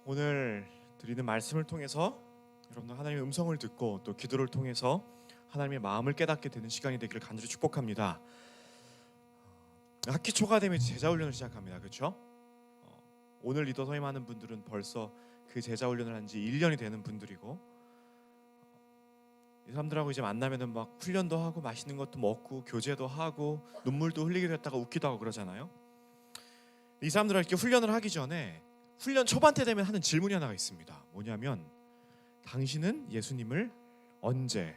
오늘 드리는 말씀을 통해서 여러분들 하나님의 음성을 듣고 또 기도를 통해서 하나님의 마음을 깨닫게 되는 시간이 되기를 간절히 축복합니다. 학기 초가 되면 제자 훈련을 시작합니다. 그렇죠? 오늘 리더 선임하는 분들은 벌써 그 제자 훈련을 한 지 1년이 되는 분들이고, 이 사람들하고 이제 만나면은 막 훈련도 하고 맛있는 것도 먹고 교제도 하고 눈물도 흘리게 됐다가 웃기도 하고 그러잖아요. 이 사람들과 이렇게 훈련을 하기 전에 훈련 초반 때 되면 하는 질문이 하나가 있습니다. 뭐냐면, 당신은 예수님을 언제,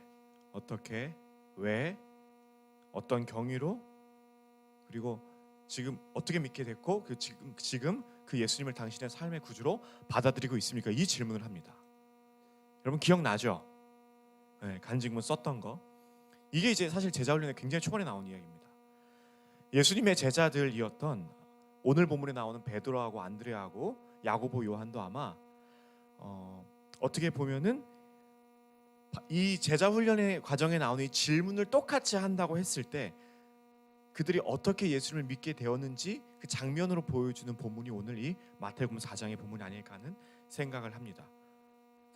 어떻게, 왜, 어떤 경위로, 그리고 지금 어떻게 믿게 됐고, 지금 그 예수님을 당신의 삶의 구주로 받아들이고 있습니까? 이 질문을 합니다. 여러분 기억나죠? 네, 간증문 썼던 거. 이게 이제 사실 제자 훈련의 굉장히 초반에 나온 이야기입니다. 예수님의 제자들이었던 오늘 본문에 나오는 베드로하고 안드레하고 야고보, 요한도 아마 어떻게 보면은 이 제자 훈련의 과정에 나오는 이 질문을 똑같이 한다고 했을 때 그들이 어떻게 예수님을 믿게 되었는지 그 장면으로 보여주는 본문이 오늘 이 마태복음 4장의 본문이 아닐까 하는 생각을 합니다.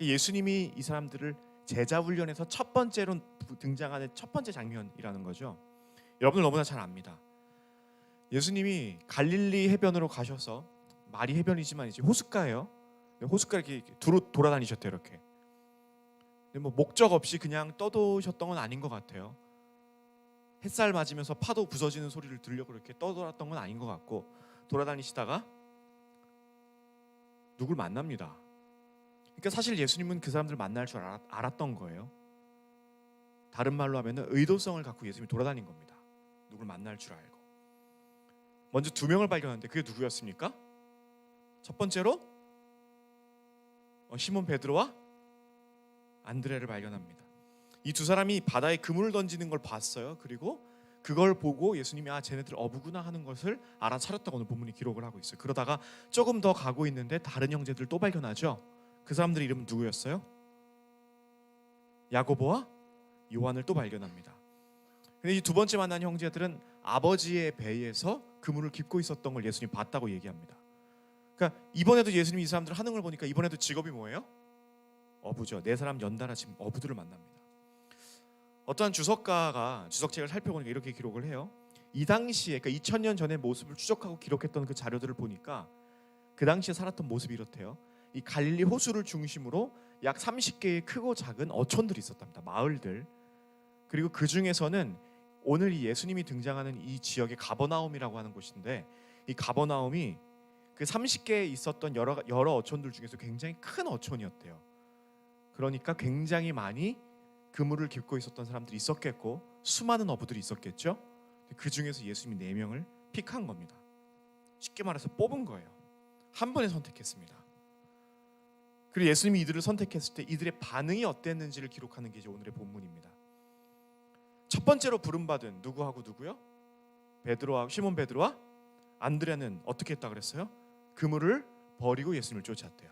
예수님이 이 사람들을 제자 훈련에서 첫 번째로 등장하는 첫 번째 장면이라는 거죠. 여러분들 너무나 잘 압니다. 예수님이 갈릴리 해변으로 가셔서, 말이 해변이지만 이제 호숫가예요. 호숫가 이렇게 돌아다니셨대요. 이렇게. 근데 뭐 목적 없이 그냥 떠도셨던 건 아닌 것 같아요. 햇살 맞으면서 파도 부서지는 소리를 들려고 그렇게 떠돌았던 건 아닌 것 같고, 돌아다니시다가 누굴 만납니다. 그러니까 사실 예수님은 그 사람들 만날 줄 알았던 거예요. 다른 말로 하면은 의도성을 갖고 예수님이 돌아다닌 겁니다. 누굴 만날 줄 알고. 먼저 두 명을 발견하는데 그게 누구였습니까? 첫 번째로 시몬 베드로와 안드레를 발견합니다. 이 두 사람이 바다에 그물을 던지는 걸 봤어요. 그리고 그걸 보고 예수님이 쟤네들 어부구나 하는 것을 알아차렸다고 오늘 본문이 기록을 하고 있어요. 그러다가 조금 더 가고 있는데 다른 형제들 또 발견하죠. 그 사람들 이름은 누구였어요? 야고보와 요한을 또 발견합니다. 근데 이 두 번째 만난 형제들은 아버지의 배에서 그물을 깁고 있었던 걸 예수님이 봤다고 얘기합니다. 그러니까 이번에도 예수님이 이 사람들 하는 걸 보니까 이번에도 직업이 뭐예요? 어부죠. 네 사람 연달아 지금 어부들을 만납니다. 어떠한 주석가가 주석책을 살펴보니까 이렇게 기록을 해요. 이 당시에, 그러니까 2000년 전의 모습을 추적하고 기록했던 그 자료들을 보니까 그 당시에 살았던 모습이 이렇대요. 이 갈릴리 호수를 중심으로 약 30개의 크고 작은 어촌들이 있었답니다. 마을들. 그리고 그 중에서는 오늘 이 예수님이 등장하는 이 지역의 가버나움이라고 하는 곳인데, 이 가버나움이 그 30개에 있었던 여러 어촌들 중에서 굉장히 큰 어촌이었대요. 그러니까 굉장히 많이 그물을 깁고 있었던 사람들이 있었겠고 수많은 어부들이 있었겠죠. 그 중에서 예수님이 4명을 픽한 겁니다. 쉽게 말해서 뽑은 거예요. 한 번에 선택했습니다. 그리고 예수님이 이들을 선택했을 때 이들의 반응이 어땠는지를 기록하는 게 이제 오늘의 본문입니다. 첫 번째로 부름받은 누구하고 누구요? 시몬 베드로와 안드레는 어떻게 했다 그랬어요? 그물을 버리고 예수님을 쫓았대요.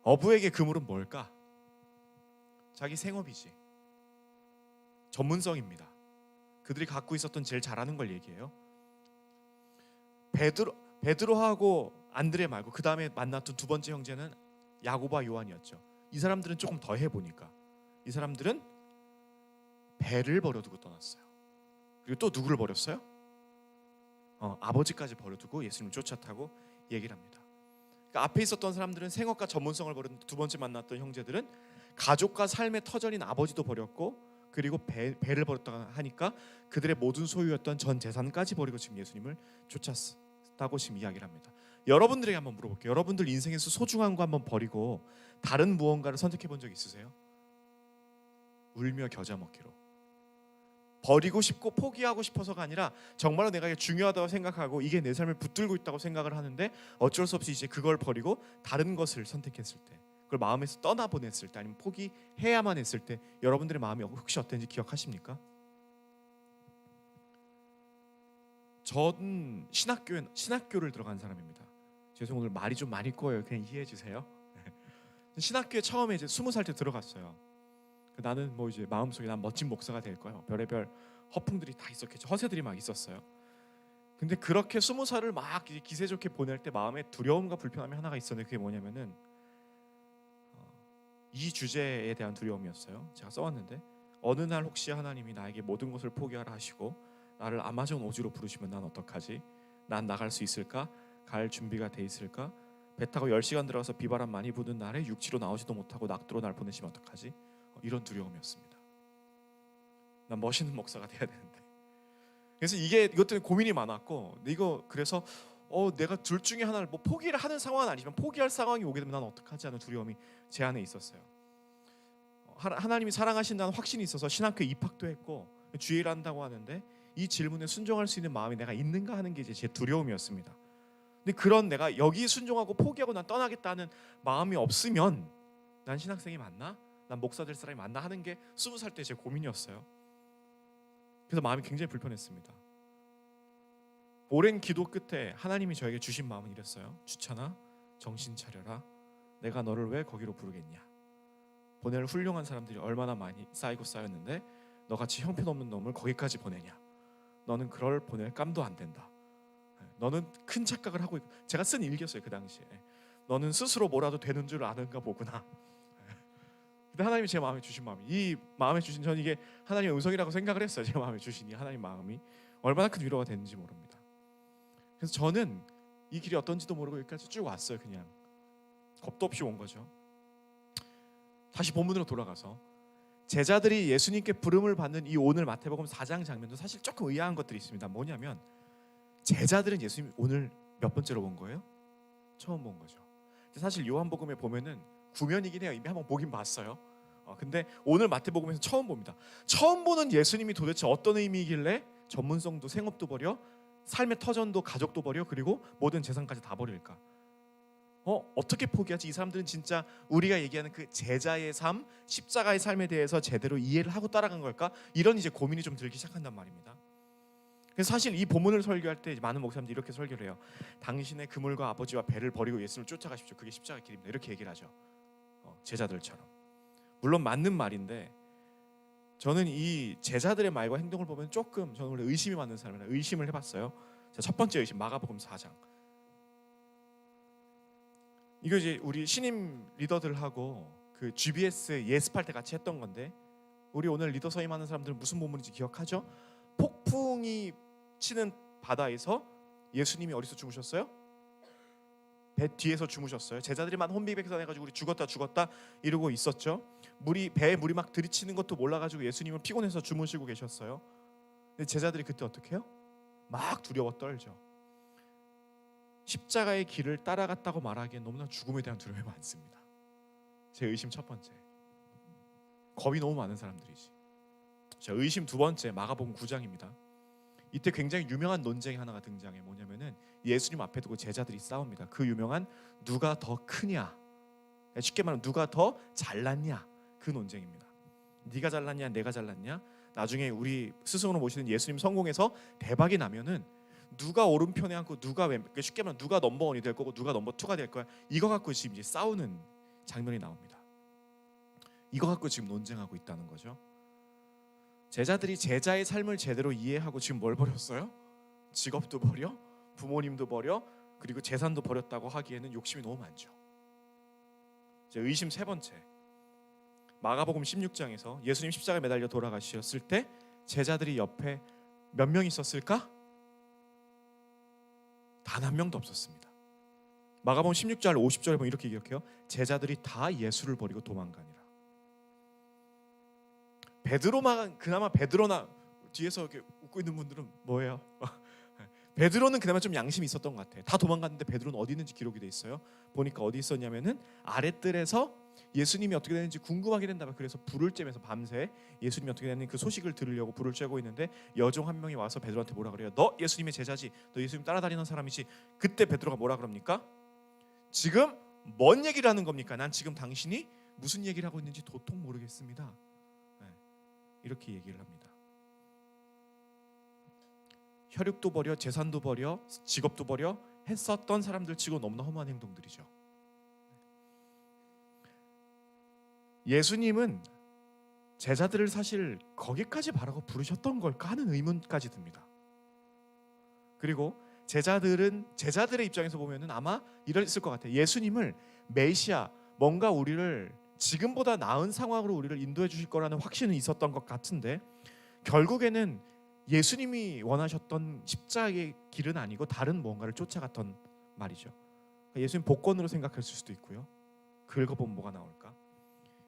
어부에게 그물은 뭘까? 자기 생업이지. 전문성입니다. 그들이 갖고 있었던 제일 잘하는 걸 얘기해요. 베드로하고 안드레 말고 그 다음에 만났던 두 번째 형제는 야고보와 요한이었죠. 이 사람들은 조금 더 해보니까 이 사람들은 배를 버려두고 떠났어요. 그리고 또 누구를 버렸어요? 아버지까지 버려두고 예수님을 쫓아타고 얘기를 합니다. 그러니까 앞에 있었던 사람들은 생업과 전문성을 버렸는데 두 번째 만났던 형제들은 가족과 삶의 터전인 아버지도 버렸고, 그리고 배를 버렸다고 하니까 그들의 모든 소유였던 전 재산까지 버리고 지금 예수님을 쫓았다고 지금 이야기를 합니다. 여러분들에게 한번 물어볼게요. 여러분들 인생에서 소중한 거 한번 버리고 다른 무언가를 선택해 본 적 있으세요? 울며 겨자 먹기로. 버리고 싶고 포기하고 싶어서가 아니라 정말로 내가 이게 중요하다고 생각하고 이게 내 삶을 붙들고 있다고 생각을 하는데 어쩔 수 없이 이제 그걸 버리고 다른 것을 선택했을 때, 그걸 마음에서 떠나보냈을 때, 아니면 포기해야만 했을 때 여러분들의 마음이 혹시 어땠는지 기억하십니까? 저는 신학교를 들어간 사람입니다. 죄송 오늘 말이 좀 많이 꼬여요. 그냥 이해해 주세요. 신학교에 처음에 이제 20살 때 들어갔어요. 나는 뭐 이제 마음속에 난 멋진 목사가 될 거야. 별의별 허풍들이 다 있었겠죠. 허세들이 막 있었어요. 근데 그렇게 20살을 막 이제 기세 좋게 보낼 때 마음에 두려움과 불편함이 하나가 있었는데 그게 뭐냐면은 이 주제에 대한 두려움이었어요. 제가 써왔는데 어느 날 혹시 하나님이 나에게 모든 것을 포기하라 하시고 나를 아마존 오지로 부르시면 난 어떡하지? 난 나갈 수 있을까? 갈 준비가 돼 있을까? 배 타고 10시간 들어가서 비바람 많이 부는 날에 육지로 나오지도 못하고 낙도로 날 보내시면 어떡하지? 이런 두려움이었습니다. 난 멋있는 목사가 돼야 되는데. 그래서 이것 때문에 고민이 많았고 이거 그래서 내가 둘 중에 하나를 뭐 포기를 하는 상황은 아니지만 포기할 상황이 오게 되면 난 어떡하지 하는 두려움이 제 안에 있었어요. 하나님이 사랑하신다는 확신이 있어서 신학교에 입학도 했고 주의를 한다고 하는데 이 질문에 순종할 수 있는 마음이 내가 있는가 하는 게 이제 제 두려움이었습니다. 근데 그런 내가 여기 순종하고 포기하고 난 떠나겠다는 마음이 없으면 난 신학생이 맞나? 난 목사 될 사람이 맞나? 하는 게 20살 때 제 고민이었어요. 그래서 마음이 굉장히 불편했습니다. 오랜 기도 끝에 하나님이 저에게 주신 마음은 이랬어요. 주찬아, 정신 차려라. 내가 너를 왜 거기로 부르겠냐? 보낼 훌륭한 사람들이 얼마나 많이 쌓이고 쌓였는데 너같이 형편없는 놈을 거기까지 보내냐? 너는 그럴 보낼 깜도 안 된다. 너는 큰 착각을 하고 있고, 제가 쓴 일기였어요 그 당시에. 너는 스스로 뭐라도 되는 줄 아는가 보구나. 근데 하나님이 제 마음에 주신 마음이, 이 마음에 주신, 저는 이게 하나님의 음성이라고 생각을 했어요. 제 마음에 주신 이 하나님 마음이 얼마나 큰 위로가 됐는지 모릅니다. 그래서 저는 이 길이 어떤지도 모르고 여기까지 쭉 왔어요. 그냥 겁도 없이 온 거죠. 다시 본문으로 돌아가서 제자들이 예수님께 부름을 받는 이 오늘 마태복음 4장 장면도 사실 조금 의아한 것들이 있습니다. 뭐냐면 제자들은 예수님 오늘 몇 번째로 본 거예요? 처음 본 거죠. 사실 요한복음에 보면은 구면이긴 해요. 이미 한번 보긴 봤어요. 근데 오늘 마태복음에서 처음 봅니다. 처음 보는 예수님이 도대체 어떤 의미이길래 전문성도 생업도 버려, 삶의 터전도 가족도 버려, 그리고 모든 재산까지 다 버릴까? 어떻게 포기하지? 이 사람들은 진짜 우리가 얘기하는 그 제자의 삶, 십자가의 삶에 대해서 제대로 이해를 하고 따라간 걸까? 이런 이제 고민이 좀 들기 시작한단 말입니다. 그래서 사실 이 본문을 설교할 때 많은 목사님들이 이렇게 설교를 해요. 당신의 그물과 아버지와 배를 버리고 예수님을 쫓아가십시오. 그게 십자가의 길입니다. 이렇게 얘기를 하죠. 제자들처럼. 물론 맞는 말인데 저는 이 제자들의 말과 행동을 보면 조금, 저는 원래 의심이 많은 사람이라 의심을 해봤어요. 자, 첫 번째 의심, 마가복음 4장. 이거 이제 우리 신임 리더들하고 그 GBS 예습할 때 같이 했던 건데, 우리 오늘 리더 서임하는 사람들은 무슨 본문인지 기억하죠? 폭풍이 치는 바다에서 예수님이 어디서 주무셨어요? 배 뒤에서 주무셨어요. 제자들이 막 혼비백산해가지고 우리 죽었다 이러고 있었죠. 배에 물이 막 들이치는 것도 몰라가지고 예수님은 피곤해서 주무시고 계셨어요. 근데 제자들이 그때 어떻게 해요? 막 두려워 떨죠. 십자가의 길을 따라갔다고 말하기엔 너무나 죽음에 대한 두려움이 많습니다. 제 의심 첫 번째, 겁이 너무 많은 사람들이지. 자, 의심 두 번째, 마가복음 9장입니다. 이때 굉장히 유명한 논쟁이 하나가 등장해. 뭐냐면은 예수님 앞에 두고 제자들이 싸웁니다. 그 유명한 누가 더 크냐, 쉽게 말하면 누가 더 잘났냐, 그 논쟁입니다. 네가 잘났냐 내가 잘났냐. 나중에 우리 스승으로 모시는 예수님 성공해서 대박이 나면은 누가 오른편에 앉고 누가 왼편, 쉽게 말하면 누가 넘버원이 될 거고 누가 넘버 투가 될 거야, 이거 갖고 지금 이제 싸우는 장면이 나옵니다. 이거 갖고 지금 논쟁하고 있다는 거죠. 제자들이 제자의 삶을 제대로 이해하고 지금 뭘 버렸어요? 직업도 버려, 부모님도 버려, 그리고 재산도 버렸다고 하기에는 욕심이 너무 많죠. 이제 의심 세 번째, 마가복음 16장에서 예수님 십자가에 매달려 돌아가셨을 때 제자들이 옆에 몇 명 있었을까? 단 한 명도 없었습니다. 마가복음 16장 50절에 보면 이렇게 기록해요. 제자들이 다 예수를 버리고 도망가니라. 베드로만, 그나마 베드로나, 뒤에서 이렇게 웃고 있는 분들은 뭐예요? 베드로는 그나마 좀 양심이 있었던 것 같아. 다 도망갔는데 베드로는 어디 있는지 기록이 돼 있어요. 보니까 어디 있었냐면은 아랫뜰에서 예수님이 어떻게 되는지 궁금하게 된다면, 그래서 불을 쬐면서 밤새 예수님이 어떻게 되는지 그 소식을 들으려고 불을 쬐고 있는데 여종 한 명이 와서 베드로한테 뭐라 그래요? 너 예수님의 제자지, 너 예수님 따라다니는 사람이지. 그때 베드로가 뭐라 그럽니까? 지금 뭔 얘기를 하는 겁니까? 난 지금 당신이 무슨 얘기를 하고 있는지 도통 모르겠습니다. 이렇게 얘기를 합니다. 혈육도 버려, 재산도 버려, 직업도 버려 했었던 사람들 치고 너무나 험한 행동들이죠. 예수님은 제자들을 사실 거기까지 바라고 부르셨던 걸까 하는 의문까지 듭니다. 그리고 제자들의 입장에서 보면은 아마 이랬을 것 같아요. 예수님을 메시아, 뭔가 우리를 지금보다 나은 상황으로 우리를 인도해 주실 거라는 확신은 있었던 것 같은데 결국에는 예수님이 원하셨던 십자가의 길은 아니고 다른 뭔가를 쫓아갔던 말이죠. 예수님 복권으로 생각했을 수도 있고요. 긁어보면 뭐가 나올까?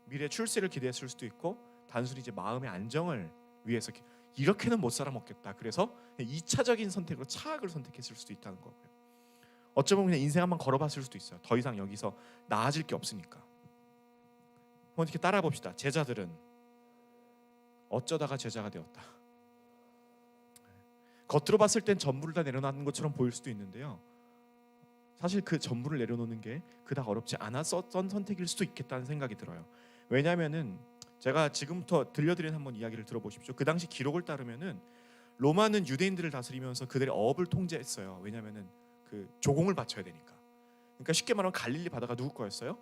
미래 출세를 기대했을 수도 있고 단순히 이제 마음의 안정을 위해서 이렇게는 못 살아 먹겠다. 그래서 2차적인 선택으로 차악을 선택했을 수도 있다는 거고요. 어쩌면 그냥 인생 한번 걸어봤을 수도 있어요. 더 이상 여기서 나아질 게 없으니까. 한번 이렇게 따라 봅시다. 제자들은 어쩌다가 제자가 되었다. 겉으로 봤을 땐 전부를 다 내려놓는 것처럼 보일 수도 있는데요. 사실 그 전부를 내려놓는 게 그닥 어렵지 않았었던 선택일 수도 있겠다는 생각이 들어요. 왜냐하면은 제가 지금부터 들려드린 한번 이야기를 들어보십시오. 그 당시 기록을 따르면은 로마는 유대인들을 다스리면서 그들의 어업을 통제했어요. 왜냐하면은 그 조공을 바쳐야 되니까. 그러니까 쉽게 말하면 갈릴리 바다가 누구 거였어요?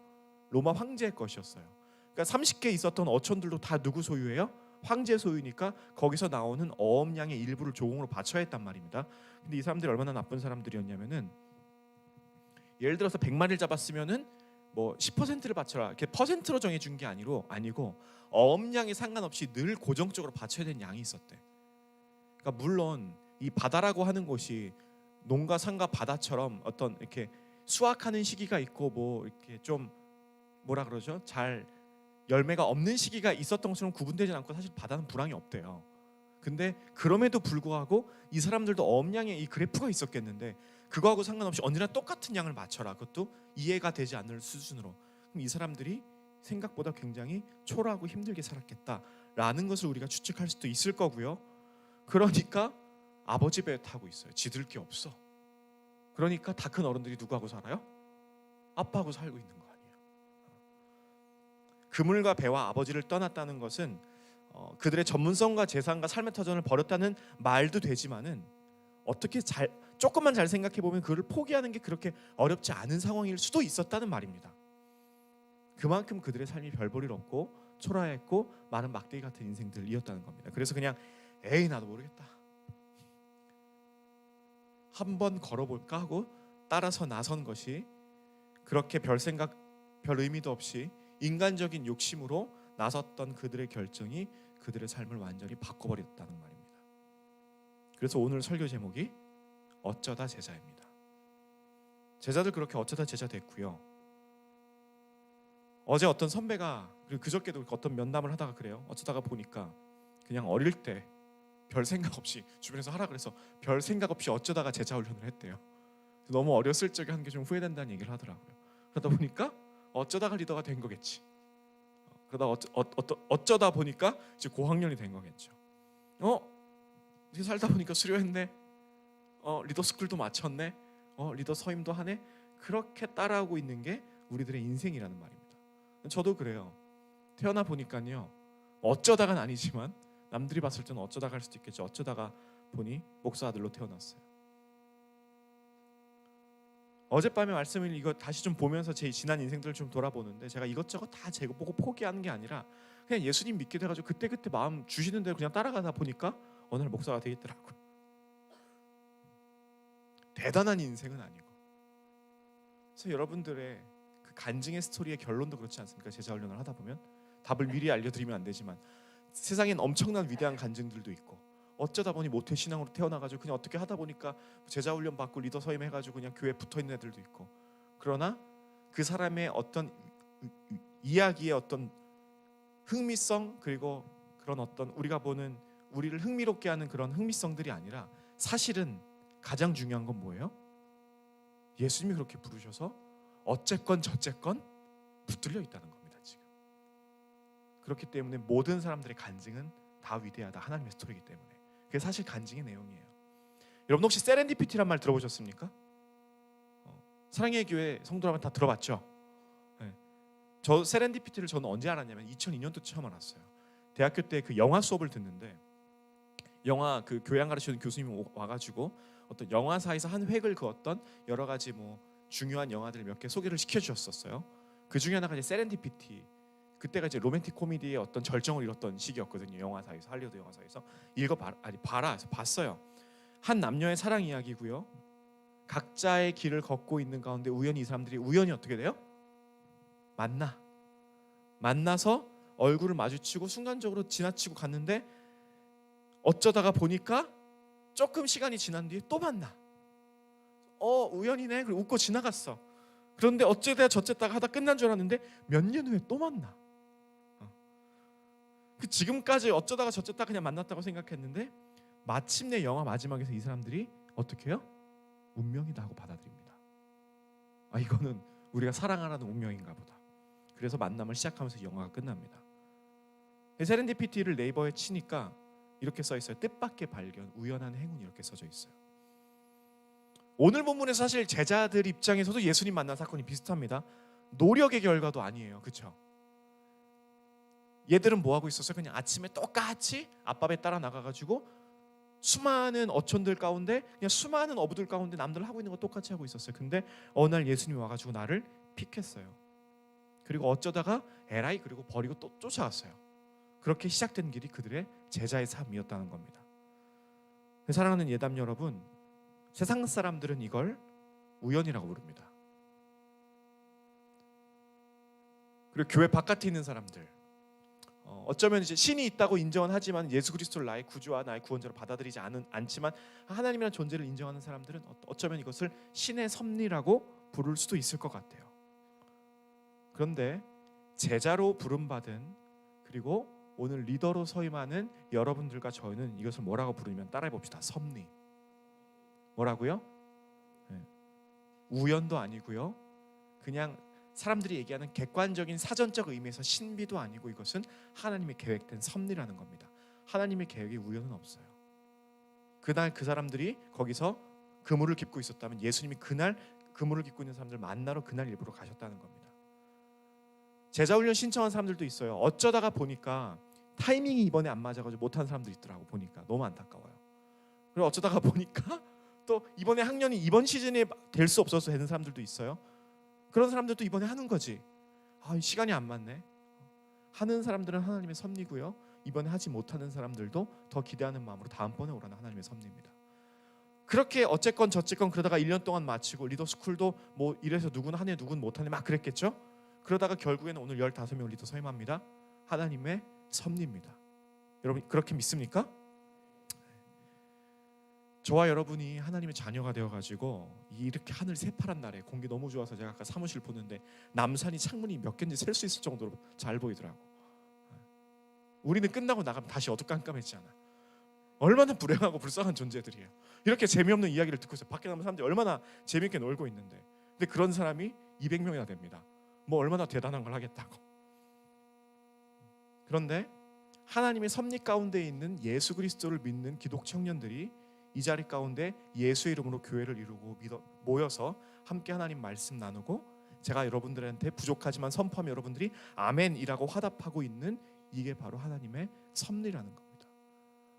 로마 황제의 것이었어요. 그러니까 30개 있었던 어촌들도 다 누구 소유예요? 황제 소유니까 거기서 나오는 어업량의 일부를 조공으로 바쳐야 했단 말입니다. 근데 이 사람들이 얼마나 나쁜 사람들이었냐면은 예를 들어서 100마리를 잡았으면은 뭐 10%를 바쳐라. 이렇게 퍼센트로 정해 준 게 아니고 어업량에 상관없이 늘 고정적으로 바쳐야 되는 양이 있었대. 그러니까 물론 이 바다라고 하는 곳이 농가 산가 바다처럼 어떤 이렇게 수확하는 시기가 있고 뭐 이렇게 좀 뭐라 그러죠? 잘 열매가 없는 시기가 있었던 것처럼 구분되지 않고 사실 바다는 불황이 없대요. 근데 그럼에도 불구하고 이 사람들도 어업량의 이 그래프가 있었겠는데 그거하고 상관없이 언제나 똑같은 양을 맞춰라. 그것도 이해가 되지 않을 수준으로. 그럼 이 사람들이 생각보다 굉장히 초라하고 힘들게 살았겠다라는 것을 우리가 추측할 수도 있을 거고요. 그러니까 아버지 배 타고 있어요. 지들 게 없어. 그러니까 다 큰 어른들이 누구하고 살아요? 아빠하고 살고 있는 거 아니에요. 그물과 배와 아버지를 떠났다는 것은 그들의 전문성과 재산과 삶의 터전을 버렸다는 말도 되지만은 어떻게 조금만 잘 생각해 보면 그를 포기하는 게 그렇게 어렵지 않은 상황일 수도 있었다는 말입니다. 그만큼 그들의 삶이 별 볼 일 없고 초라했고 많은 막대기 같은 인생들이었다는 겁니다. 그래서 그냥 에이 나도 모르겠다. 한번 걸어볼까 하고 따라서 나선 것이 그렇게 별 생각 별 의미도 없이 인간적인 욕심으로 나섰던 그들의 결정이 그들의 삶을 완전히 바꿔버렸다는 말입니다. 그래서 오늘 설교 제목이 어쩌다 제자입니다. 제자들 그렇게 어쩌다 제자 됐고요. 어제 어떤 선배가 그리고 그저께도 어떤 면담을 하다가 그래요. 어쩌다가 보니까 그냥 어릴 때 별 생각 없이 주변에서 하라 그래서 별 생각 없이 어쩌다가 제자 훈련을 했대요. 너무 어렸을 적에 한 게 좀 후회된다는 얘기를 하더라고요. 그러다 보니까 어쩌다가 리더가 된 거겠지. 그러다 어쩌다 보니까 이제 고학년이 된 거겠죠. 이렇게 살다 보니까 수료했네. 리더 스쿨도 마쳤네. 리더 서임도 하네. 그렇게 따라오고 있는 게 우리들의 인생이라는 말입니다. 저도 그래요. 태어나 보니까요. 어쩌다가는 아니지만 남들이 봤을 때는 어쩌다가 할 수도 있겠죠. 어쩌다가 보니 목사 아들로 태어났어요. 어젯밤에 말씀을 이거 다시 좀 보면서 제 지난 인생들을 좀 돌아보는데 제가 이것저것 다 보고 포기하는 게 아니라 그냥 예수님 믿게 돼가지고 그때 마음 주시는 대로 그냥 따라가다 보니까 어느 날 목사가 되겠더라고요. 대단한 인생은 아니고. 그래서 여러분들의 그 간증의 스토리의 결론도 그렇지 않습니까? 제자 훈련을 하다 보면 답을 미리 알려드리면 안 되지만 세상엔 엄청난 위대한 간증들도 있고 어쩌다 보니 모태 신앙으로 태어나가지고 그냥 어떻게 하다 보니까 제자 훈련 받고 리더 서임 해가지고 그냥 교회 붙어 있는 애들도 있고. 그러나 그 사람의 어떤 이야기의 어떤 흥미성 그리고 그런 어떤 우리가 보는 우리를 흥미롭게 하는 그런 흥미성들이 아니라 사실은 가장 중요한 건 뭐예요? 예수님이 그렇게 부르셔서 어쨌건 저쨌건 붙들려 있다는 겁니다. 지금 그렇기 때문에 모든 사람들의 간증은 다 위대하다. 하나님의 스토리이기 때문에 그게 사실 간증의 내용이에요. 여러분 혹시 세렌디피티란 말 들어보셨습니까? 사랑의 교회 성도라면 다 들어봤죠? 네. 저 세렌디피티를 저는 언제 알았냐면 2002년도 처음 알았어요. 대학교 때 그 영화 수업을 듣는데 영화 그 교양 가르치는 교수님이 와가지고 어떤 영화사에서 한 획을 그었던 여러 가지 뭐 중요한 영화들 몇 개 소개를 시켜주셨었어요. 그 중에 하나가 이제 세렌디피티. 그때가 이제 로맨틱 코미디의 어떤 절정을 이뤘던 시기였거든요. 영화사에서 할리우드 영화사에서 봤어요. 한 남녀의 사랑 이야기고요. 각자의 길을 걷고 있는 가운데 우연히 이 사람들이 우연히 어떻게 돼요? 만나서 얼굴을 마주치고 순간적으로 지나치고 갔는데 어쩌다가 보니까 조금 시간이 지난 뒤에 또 만나. 우연이네. 그리고 웃고 지나갔어. 그런데 어쩌다 저쩌다가 하다 끝난 줄 알았는데 몇 년 후에 또 만나. 그 지금까지 어쩌다가 저쩌다 그냥 만났다고 생각했는데 마침내 영화 마지막에서 이 사람들이 어떻게 해요? 운명이다 하고 받아들입니다. 이거는 우리가 사랑하라는 운명인가 보다. 그래서 만남을 시작하면서 영화가 끝납니다. 세렌디피티를 네이버에 치니까 이렇게 써 있어요. 뜻밖의 발견, 우연한 행운 이렇게 써져 있어요. 오늘 본문에서 사실 제자들 입장에서도 예수님 만난 사건이 비슷합니다. 노력의 결과도 아니에요. 그렇죠? 얘들은 뭐 하고 있었어요? 그냥 아침에 똑같이 아빠 배 따라 나가가지고 수많은 어촌들 가운데 그냥 수많은 어부들 가운데 남들 하고 있는 거 똑같이 하고 있었어요. 근데 어느 날 예수님이 와가지고 나를 픽했어요. 그리고 어쩌다가 에라이 그리고 버리고 또 쫓아왔어요. 그렇게 시작된 길이 그들의 제자의 삶이었다는 겁니다. 사랑하는 예담 여러분, 세상 사람들은 이걸 우연이라고 부릅니다. 그리고 교회 바깥에 있는 사람들, 어쩌면 이제 신이 있다고 인정은 하지만 예수 그리스도를 나의 구주와 나의 구원자로 받아들이지 않지만 하나님이라는 존재를 인정하는 사람들은 어쩌면 이것을 신의 섭리라고 부를 수도 있을 것 같아요. 그런데 제자로 부름받은 그리고 오늘 리더로 서임하는 여러분들과 저희는 이것을 뭐라고 부르면 따라해 봅시다. 섭리. 뭐라고요? 우연도 아니고요. 그냥 사람들이 얘기하는 객관적인 사전적 의미에서 신비도 아니고 이것은 하나님의 계획된 섭리라는 겁니다. 하나님의 계획에 우연은 없어요. 그날 그 사람들이 거기서 그물을 깁고 있었다면 예수님이 그날 그물을 깁고 있는 사람들 만나러 그날 일부러 가셨다는 겁니다. 제자훈련 신청한 사람들도 있어요. 어쩌다가 보니까 타이밍이 이번에 안 맞아가지고 못하는 사람들이 있더라고. 보니까 너무 안타까워요. 그리고 어쩌다가 보니까 또 이번에 학년이 이번 시즌에 될 수 없어서 되는 사람들도 있어요. 그런 사람들도 이번에 하는 거지. 시간이 안 맞네. 하는 사람들은 하나님의 섭리고요. 이번에 하지 못하는 사람들도 더 기대하는 마음으로 다음번에 오라는 하나님의 섭리입니다. 그렇게 어쨌건 저쨌건 그러다가 1년 동안 마치고 리더스쿨도 뭐 이래서 누구는 하네 누구는 못하네 막 그랬겠죠. 그러다가 결국에는 오늘 15명 리더 서임합니다. 하나님의 섭리입니다. 여러분 그렇게 믿습니까? 저와 여러분이 하나님의 자녀가 되어가지고 이렇게 하늘 새파란 날에 공기 너무 좋아서 제가 아까 사무실 보는데 남산이 창문이 몇 개인지 셀 수 있을 정도로 잘 보이더라고. 우리는 끝나고 나가면 다시 어두깜깜해지잖아. 얼마나 불행하고 불쌍한 존재들이에요. 이렇게 재미없는 이야기를 듣고 있어요. 밖에 나면 사람들이 얼마나 재미있게 놀고 있는데 근데 그런 사람이 200명이나 됩니다. 뭐 얼마나 대단한 걸 하겠다고. 그런데 하나님의 섭리 가운데 있는 예수 그리스도를 믿는 기독 청년들이 이 자리 가운데 예수의 이름으로 교회를 이루고 모여서 함께 하나님 말씀 나누고 제가 여러분들한테 부족하지만 선포하면 여러분들이 아멘이라고 화답하고 있는 이게 바로 하나님의 섭리라는 겁니다.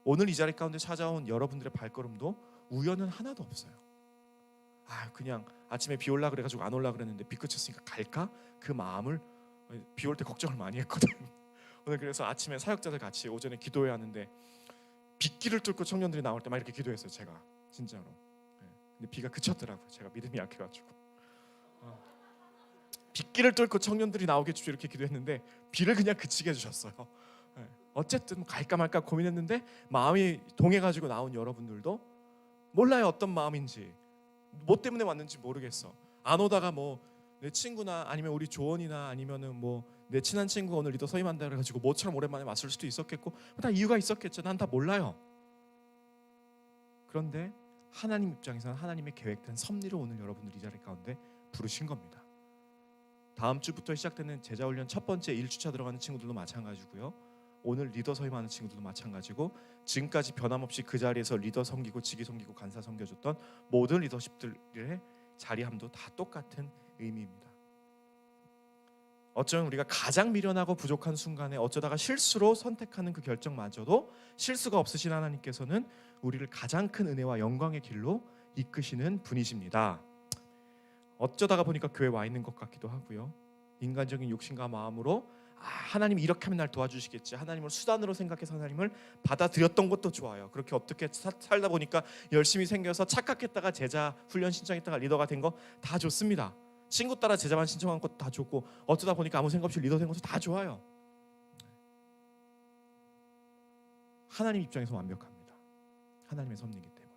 오늘 이 자리 가운데 찾아온 여러분들의 발걸음도 우연은 하나도 없어요. 그냥 아침에 비 올라 그래가지고 안 올라 그랬는데 비 그쳤으니까 갈까? 그 마음을 비 올 때 걱정을 많이 했거든. 오늘 그래서 아침에 사역자들 같이 오전에 기도해야 하는데 빗길을 뚫고 청년들이 나올 때 막 이렇게 기도했어요. 제가 진짜로. 근데 비가 그쳤더라고요. 제가 믿음이 약해가지고 빗길을 뚫고 청년들이 나오게 해주십시오 이렇게 기도했는데 비를 그냥 그치게 해주셨어요. 어쨌든 갈까 말까 고민했는데 마음이 동해가지고 나온 여러분들도 몰라요 어떤 마음인지 뭐 때문에 왔는지 모르겠어. 안 오다가 뭐 내 친구나 아니면 우리 조원이나 아니면은 뭐 내 친한 친구가 오늘 리더 서임한다 그래가지고 모처럼 오랜만에 왔을 수도 있었겠고 다 이유가 있었겠죠. 난 다 몰라요. 그런데 하나님 입장에서는 하나님의 계획된 섭리로 오늘 여러분들 이 자리 가운데 부르신 겁니다. 다음 주부터 시작되는 제자훈련 첫 번째 1주차 들어가는 친구들도 마찬가지고요. 오늘 리더 서임하는 친구들도 마찬가지고 지금까지 변함없이 그 자리에서 리더 섬기고 지기 섬기고 간사 섬겨줬던 모든 리더십들의 자리함도 다 똑같은 의미입니다. 어쩌면 우리가 가장 미련하고 부족한 순간에 어쩌다가 실수로 선택하는 그 결정마저도 실수가 없으신 하나님께서는 우리를 가장 큰 은혜와 영광의 길로 이끄시는 분이십니다. 어쩌다가 보니까 교회에 와 있는 것 같기도 하고요. 인간적인 욕심과 마음으로 하나님이 이렇게 하면 날 도와주시겠지, 하나님을 수단으로 생각해서 하나님을 받아들였던 것도 좋아요. 그렇게 어떻게 살다 보니까 열심히 생겨서 착각했다가 제자 훈련 신청했다가 리더가 된 거 다 좋습니다. 친구 따라 제자만 신청한 것도 다 좋고, 어쩌다 보니까 아무 생각 없이 리더 된 것도 다 좋아요. 하나님 입장에서 완벽합니다. 하나님의 섭리이기 때문에.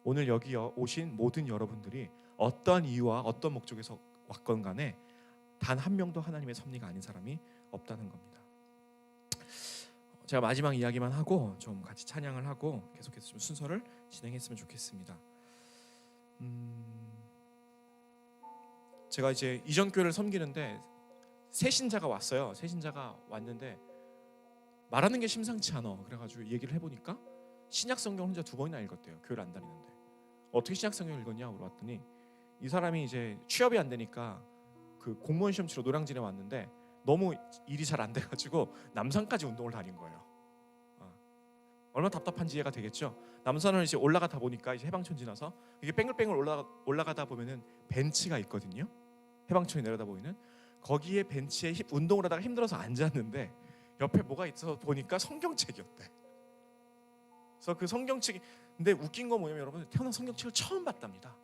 오늘 여기 오신 모든 여러분들이 어떠한 이유와 어떤 목적에서 왔건 간에 단 한 명도 하나님의 섭리가 아닌 사람이 없다는 겁니다. 제가 마지막 이야기만 하고 좀 같이 찬양을 하고 계속해서 좀 순서를 진행했으면 좋겠습니다. 제가 이제 이전 교회를 섬기는데 새 신자가 왔어요. 새 신자가 왔는데 말하는 게 심상치 않아. 그래가지고 얘기를 해보니까 신약 성경 혼자 2번이나 읽었대요. 교회를 안 다니는데. 어떻게 신약 성경 읽었냐 물어봤더니 이 사람이 이제 취업이 안 되니까 그 공무원 시험 치러 노량진에 왔는데 너무 일이 잘 안 돼가지고 남산까지 운동을 다닌 거예요. 얼마나 답답한지 이해가 되겠죠. 남산을 이제 올라가다 보니까 이제 해방촌 지나서 이게 뺑글뺑글 올라가다 보면은 벤치가 있거든요. 해방촌이 내려다 보이는 거기에 벤치에 운동을 하다가 힘들어서 앉았는데 옆에 뭐가 있어 보니까 성경책이었대. 그래서 그 성경책이, 근데 웃긴 건 뭐냐면 여러분, 태어난 성경책을 처음 봤답니다.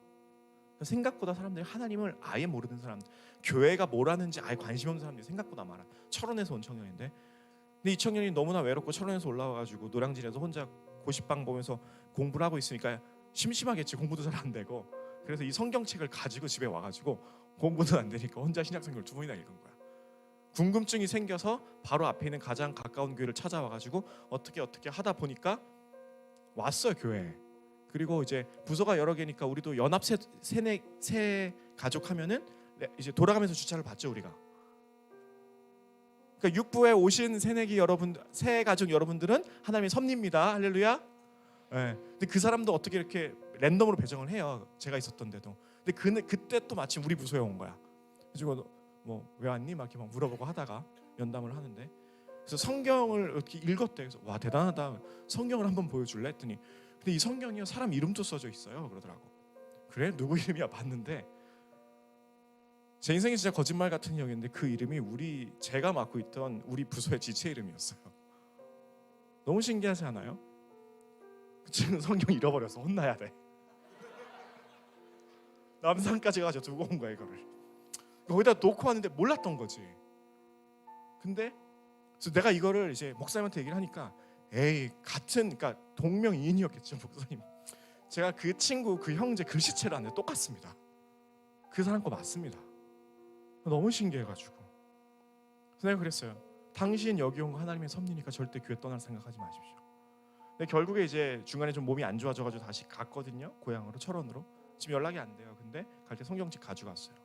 생각보다 사람들이 하나님을 아예 모르는 사람, 교회가 뭘 하는지 아예 관심 없는 사람들이 생각보다 많아. 철원에서 온 청년인데, 근데 이 청년이 너무나 외롭고 철원에서 올라와가지고 노량진에서 혼자 고시방 보면서 공부를 하고 있으니까 심심하겠지. 공부도 잘 안 되고. 그래서 이 성경책을 가지고 집에 와가지고 공부도 안 되니까 혼자 신약 성경을 2번이나 읽은 거야. 궁금증이 생겨서 바로 앞에 있는 가장 가까운 교회를 찾아와가지고 어떻게 하다 보니까 왔어요, 교회에. 그리고 이제 부서가 여러 개니까 우리도 연합 새 가족 하면은 이제 돌아가면서 주차를 받죠, 우리가. 그러니까 육부에 오신 새내기 여러분, 새 가족 여러분들은 하나님의 섭리입니다. 할렐루야. 네. 근데 그 사람도 어떻게 이렇게 랜덤으로 배정을 해요. 제가 있었던 데도. 근데 그때 또 마침 우리 부서에 온 거야. 그래서 뭐 왜 왔니? 막 이렇게 막 물어보고 하다가 면담을 하는데, 그래서 성경을 이렇게 읽었대. 그래서 와, 대단하다. 성경을 한번 보여줄래? 했더니 근데 이 성경이요, 사람 이름도 써져 있어요. 그러더라고. 그래? 누구 이름이야? 봤는데 제 인생에 진짜 거짓말 같은 이야기인데 그 이름이 제가 맡고 있던 우리 부서의 지체 이름이었어요. 너무 신기하지 않아요? 그 친구는 성경 잃어버려서 혼나야 돼. 남산까지 가서 두고 온 거야, 이거를. 거기다 놓고 왔는데 몰랐던 거지. 근데 그래서 내가 이거를 이제 목사님한테 얘기를 하니까 그러니까 동명이인이었겠죠, 목사님. 제가 그 친구, 그 형제 글씨체를 안 해. 똑같습니다. 그 사람 거 맞습니다. 너무 신기해가지고. 그래서 내가 그랬어요. 당신 여기 온 거 하나님의 섭리니까 절대 교회 떠날 생각하지 마십시오. 근데 결국에 이제 중간에 좀 몸이 안 좋아져가지고 다시 갔거든요. 고향으로, 철원으로. 지금 연락이 안 돼요. 근데 갈 때 성경책 가져갔어요.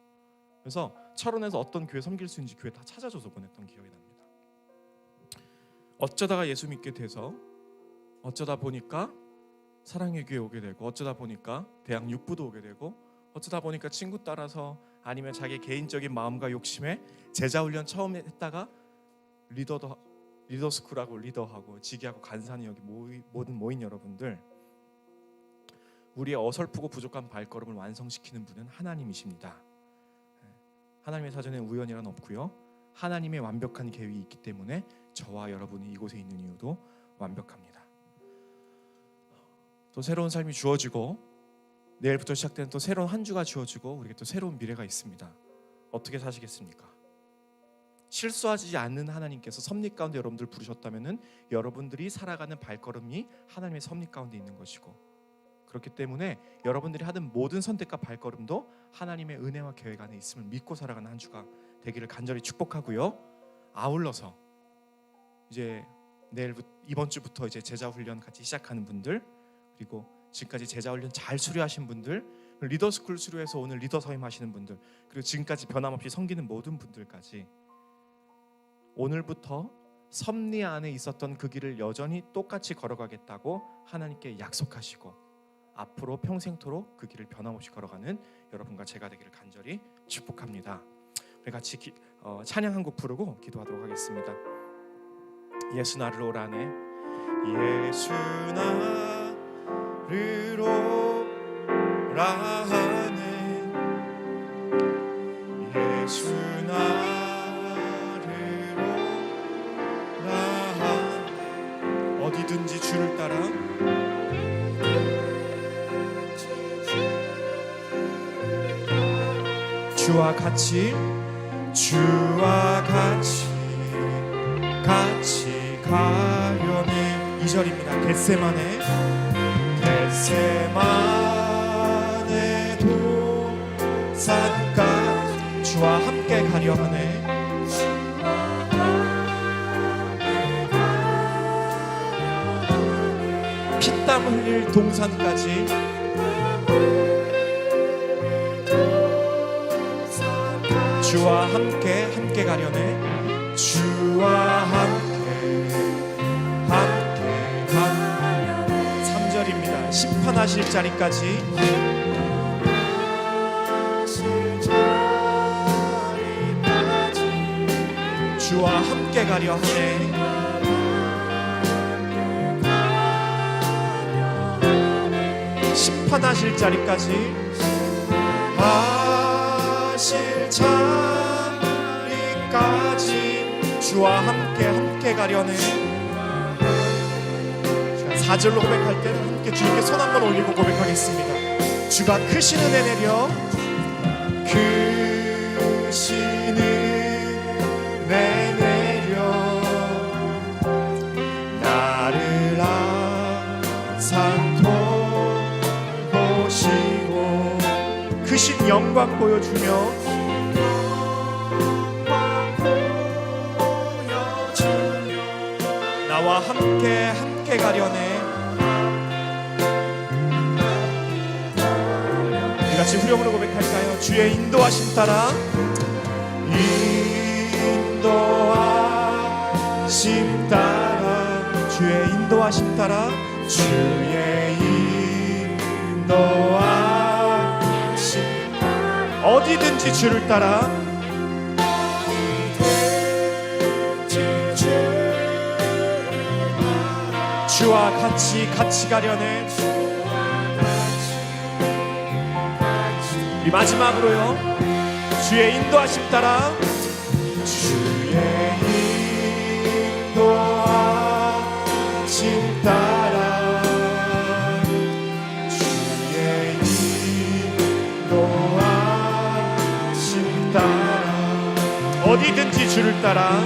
그래서 철원에서 어떤 교회 섬길 수 있는지 교회 다 찾아줘서 보냈던 기억이 납니다. 어쩌다가 예수 믿게 돼서 어쩌다 보니까 사랑의 교회 오게 되고, 어쩌다 보니까 대학 육부도 오게 되고, 어쩌다 보니까 친구 따라서 아니면 자기 개인적인 마음과 욕심에 제자훈련 처음 했다가 리더스쿨하고 리더하고 지기하고 간사니 여기 모든 모인 여러분들, 우리의 어설프고 부족한 발걸음을 완성시키는 분은 하나님이십니다. 하나님의 사전에 우연이란 없고요. 하나님의 완벽한 계획이 있기 때문에 저와 여러분이 이곳에 있는 이유도 완벽합니다. 또 새로운 삶이 주어지고 내일부터 시작되는 또 새로운 한 주가 주어지고 우리에게 또 새로운 미래가 있습니다. 어떻게 사시겠습니까? 실수하지 않는 하나님께서 섭리 가운데 여러분들 부르셨다면은 여러분들이 살아가는 발걸음이 하나님의 섭리 가운데 있는 것이고, 그렇기 때문에 여러분들이 하는 모든 선택과 발걸음도 하나님의 은혜와 계획 안에 있음을 믿고 살아가는 한 주가 되기를 간절히 축복하고요. 아울러서 이제 이번 주부터 이제 제자 훈련 같이 시작하는 분들, 그리고 지금까지 제자 훈련 잘 수료하신 분들, 리더스쿨 수료해서 오늘 리더 서임 하시는 분들, 그리고 지금까지 변함없이 섬기는 모든 분들까지 오늘부터 섭리 안에 있었던 그 길을 여전히 똑같이 걸어가겠다고 하나님께 약속하시고 앞으로 평생토록 그 길을 변함없이 걸어가는 여러분과 제가 되기를 간절히 축복합니다. 우리 같이 찬양 한 곡 부르고 기도하도록 하겠습니다. 예수 나를 오라네, 예수 나를 오라네, 예수 나를 주와 같이 가려네. 2절입니다. 겟세마네 동산까지 주와 함께 가려 하네. 피땀 흘릴 동산까지 주와 함께 가려네. 주와 함께 가려네. 3절입니다. 심판하실 자리까지 주와 함께 가려 하네. 심판하실 자리까지 하실 자리까지 주와 함께 가려네. 4절로 고백할 때는 함께 주님께 손 한번 올리고 고백하겠습니다. 주가 크신 은혜 내려 크신 은혜 내려 나를 항상 보시고 크신 영광 보여주며 나와 함께 가려네. 우리 같이 후렴으로 고백할까요? 주의 인도하심 따라 주의 인도하심 따라 주의 인도하심 어디든지 주를 따라 주와 같이 가려네. 이 마지막으로요. 주의 인도하심 따라 주의 인도하심 따라 주의 인도하심 따라 어디든지 주를 따라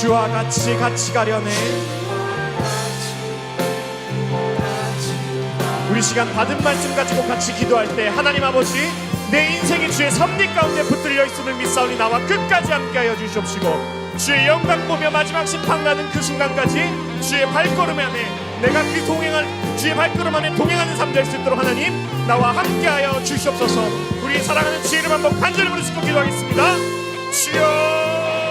주와 같이 가려네. 우리 시간 받은 말씀 가지고 같이 기도할 때 하나님 아버지 내 인생이 주의 섭리 가운데 붙들려 있음을 믿사오니 나와 끝까지 함께하여 주시옵시고 주의 영광 보며 마지막 심판 나는 그 순간까지 주의 발걸음 안에 내가 그 주의 발걸음 안에 동행하는 삶 될 수 있도록 하나님 나와 함께하여 주시옵소서. 우리 사랑하는 주의 이름 한번 간절히 부르시고 기도하겠습니다. 주여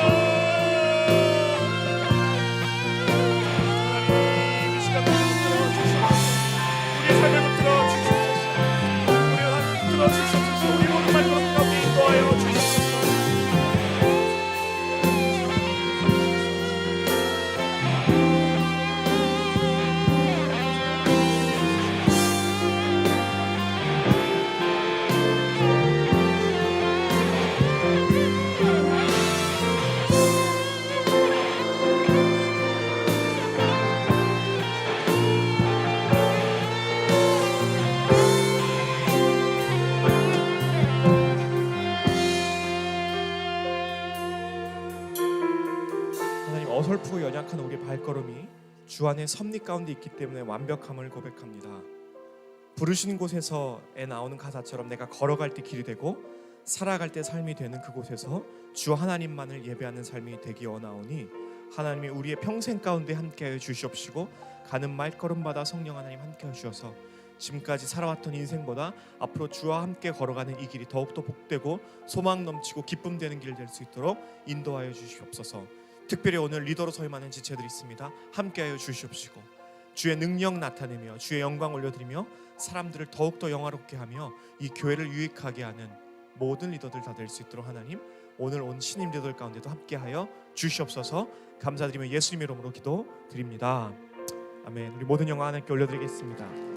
어설프고 연약한 우리 발걸음이 주 안에 섭리 가운데 있기 때문에 완벽함을 고백합니다. 부르시는 곳에서에 나오는 가사처럼 내가 걸어갈 때 길이 되고 살아갈 때 삶이 되는 그곳에서 주 하나님만을 예배하는 삶이 되기 원하오니 하나님이 우리의 평생 가운데 함께하여 주시옵시고 가는 말걸음마다 성령 하나님 함께하여 주셔서 지금까지 살아왔던 인생보다 앞으로 주와 함께 걸어가는 이 길이 더욱더 복되고 소망 넘치고 기쁨 되는 길 될 수 있도록 인도하여 주시옵소서. 특별히 오늘 리더로 서임하는 지체들이 있습니다. 함께하여 주시옵시고 주의 능력 나타내며 주의 영광 올려드리며 사람들을 더욱더 영화롭게 하며 이 교회를 유익하게 하는 모든 리더들 다 될 수 있도록 하나님 오늘 온 신임 리더들 가운데도 함께하여 주시옵소서. 감사드리며 예수님의 이름으로 기도드립니다. 아멘. 우리 모든 영광 하나님께 올려드리겠습니다.